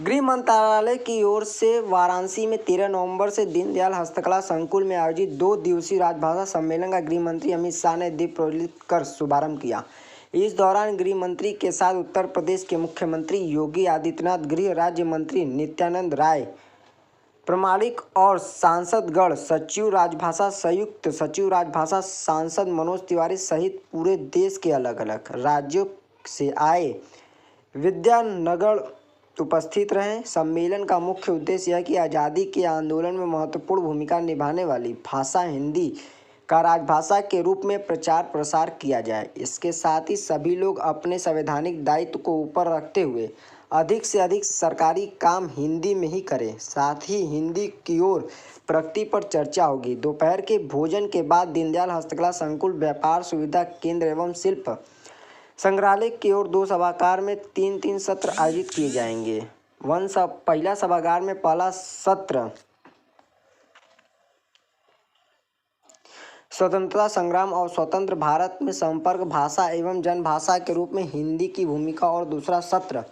गृह मंत्रालय की ओर से वाराणसी में 13 नवंबर से दीनदयाल हस्तकला संकुल में आयोजित 2 दिवसीय राजभाषा सम्मेलन का गृह मंत्री अमित शाह ने दीप प्रज्वलित कर शुभारंभ किया। इस दौरान गृह मंत्री के साथ उत्तर प्रदेश के मुख्यमंत्री योगी आदित्यनाथ, गृह राज्य मंत्री नित्यानंद राय, प्रमाणिक और सांसदगण, सचिव राजभाषा, संयुक्त सचिव राजभाषा, सांसद मनोज तिवारी सहित पूरे देश के अलग अलग राज्यों से आए विद्यानगर उपस्थित रहे। सम्मेलन का मुख्य उद्देश्य है कि आज़ादी के आंदोलन में महत्वपूर्ण भूमिका निभाने वाली भाषा हिंदी का राजभाषा के रूप में प्रचार प्रसार किया जाए। इसके साथ ही सभी लोग अपने संवैधानिक दायित्व को ऊपर रखते हुए अधिक से अधिक सरकारी काम हिंदी में ही करें। साथ ही हिंदी की ओर प्रगति पर चर्चा होगी। दोपहर के भोजन के बाद दीनदयाल हस्तकला संकुल, व्यापार सुविधा केंद्र एवं शिल्प संग्रहालय की ओर 2 सभागार में 3-3 सत्र आयोजित किए जाएंगे। पहला सभागार में पहला सत्र स्वतंत्रता संग्राम और स्वतंत्र भारत में संपर्क भाषा एवं जनभाषा के रूप में हिंदी की भूमिका और दूसरा सत्र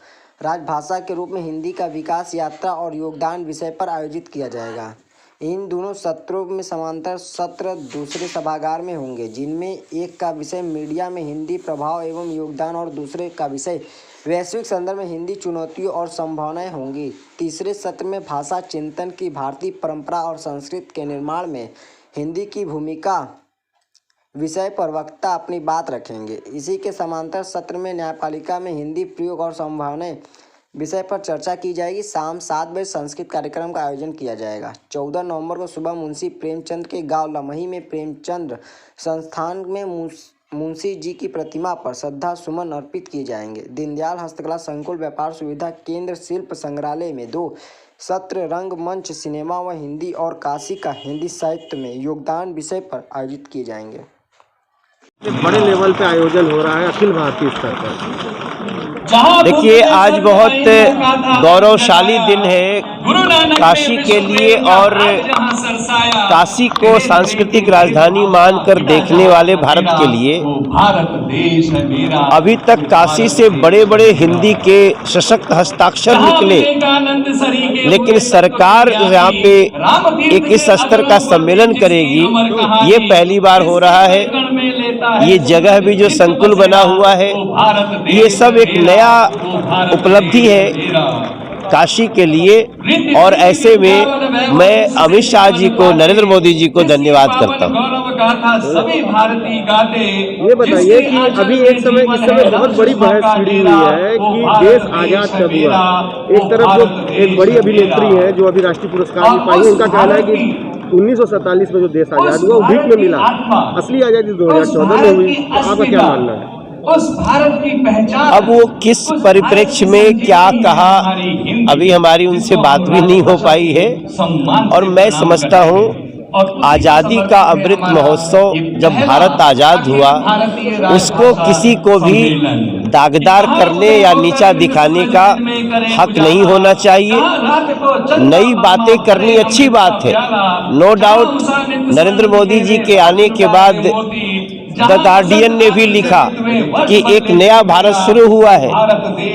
राजभाषा के रूप में हिंदी का विकास, यात्रा और योगदान विषय पर आयोजित किया जाएगा। इन दोनों सत्रों में समांतर सत्र दूसरे सभागार में होंगे, जिनमें एक का विषय मीडिया में हिंदी प्रभाव एवं योगदान और दूसरे का विषय वैश्विक संदर्भ में हिंदी चुनौतियों और संभावनाएं होंगी। तीसरे सत्र में भाषा चिंतन की भारतीय परंपरा और संस्कृति के निर्माण में हिंदी की भूमिका विषय पर वक्ता अपनी बात रखेंगे। इसी के समांतर सत्र में न्यायपालिका में हिंदी प्रयोग और संभावनाएं विषय पर चर्चा की जाएगी। शाम 7 बजे संस्कृत कार्यक्रम का आयोजन किया जाएगा। 14 नवंबर को सुबह मुंशी प्रेमचंद के गांव लमही में प्रेमचंद संस्थान में मुंशी जी की प्रतिमा पर श्रद्धा सुमन अर्पित किए जाएंगे। दीनदयाल हस्तकला संकुल, व्यापार सुविधा केंद्र, शिल्प संग्रहालय में 2 सत्र रंगमंच, सिनेमा व हिंदी और काशी का हिंदी साहित्य में योगदान विषय पर आयोजित किए जाएंगे। बड़े लेवल पे आयोजन हो रहा है अखिल भारतीय स्तर पर। देखिए, आज बहुत गौरवशाली दिन है काशी के लिए और काशी को सांस्कृतिक राजधानी मानकर देखने वाले भारत के लिए। अभी तक काशी से बड़े बड़े हिंदी के सशक्त हस्ताक्षर निकले, लेकिन सरकार यहाँ पे एक इस स्तर का सम्मेलन करेगी, ये पहली बार हो रहा है। ये जगह भी जो संकुल बना हुआ है, ये सब एक नया उपलब्धि है काशी के लिए। और ऐसे में मैं अमित शाह जी को, नरेंद्र मोदी जी को धन्यवाद करता हूँ। ये बताइए कि अभी इस समय बहुत बड़ी बहस छिड़ी हुई है कि देश आजाद कब हुआ। एक तरफ जो एक बड़ी अभिनेत्री है जो अभी राष्ट्रीय पुरस्कार भी पाई, उनका कहना है कि 1947 में जो देश आजाद हुआ वो भीख में मिला, असली आजादी 2014 में हुई। तो आपका क्या मानना है? उस भारत की पहचान अब वो किस परिप्रेक्ष्य में क्या कहा, अभी हमारी उनसे बात भी नहीं हो पाई है। और मैं समझता हूँ आज़ादी का अमृत महोत्सव जब भारत आज़ाद हुआ, उसको किसी को भी दागदार करने या नीचा दिखाने का हक नहीं होना चाहिए। नई बातें करनी अच्छी बात है, नो डाउट। नरेंद्र मोदी जी के आने के बाद द गार्डियन ने भी लिखा कि एक नया भारत शुरू हुआ है,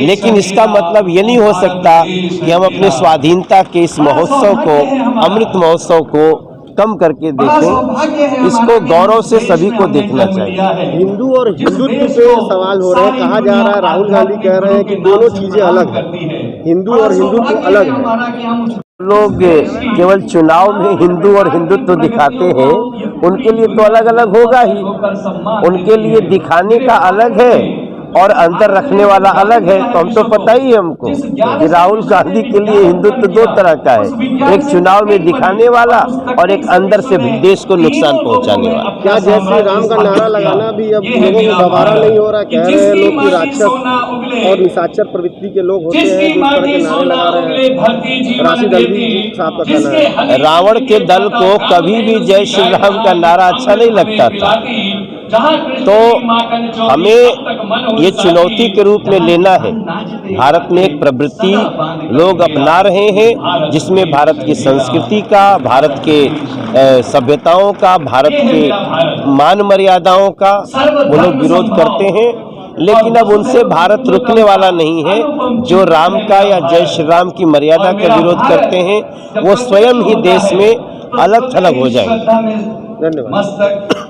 लेकिन इसका मतलब ये नहीं हो सकता कि हम अपने स्वाधीनता के इस महोत्सव को, अमृत महोत्सव को कम करके देखें। इसको गौरव से सभी को देखना चाहिए। हिंदू और हिंदुत्व पे सवाल हो रहे हैं, कहा जा रहा है, राहुल गांधी कह रहे हैं कि दोनों चीजें अलग हैं, हिंदू और हिंदुत्व अलग है। लोग केवल चुनाव में हिंदू और हिंदुत्व दिखाते हैं, उनके लिए तो अलग अलग होगा ही। उनके लिए दिखाने का अलग है और अंदर रखने वाला अलग है। तो हम तो पता ही है हमको कि राहुल गांधी के लिए हिंदुत्व 2 तरह का है, एक चुनाव में दिखाने वाला और एक अंदर से देश को नुकसान पहुंचाने वाला। क्या जय श्री राम का नारा लगाना भी अब लोगों को दोबारा नहीं हो रहा? कह रहे हैं लोग कि राक्षस और निशाचर प्रवृत्ति के लोग होते हैं जो इस तरह के नारे लगा रहे हैं। राशिद अल्वी साहब का कहना है रावण के दल को कभी भी जय श्री राम का नारा अच्छा नहीं लगता था। तो हमें ये चुनौती के रूप में लेना है। भारत में एक प्रवृत्ति लोग अपना रहे हैं जिसमें भारत की संस्कृति का, भारत के सभ्यताओं का, भारत के मान मर्यादाओं का वो लोग विरोध करते हैं। लेकिन अब उनसे भारत रुकने वाला नहीं है। जो राम का या जय श्री राम की मर्यादा का विरोध करते हैं वो स्वयं ही देश में अलग थलग हो जाएंगे। धन्यवाद।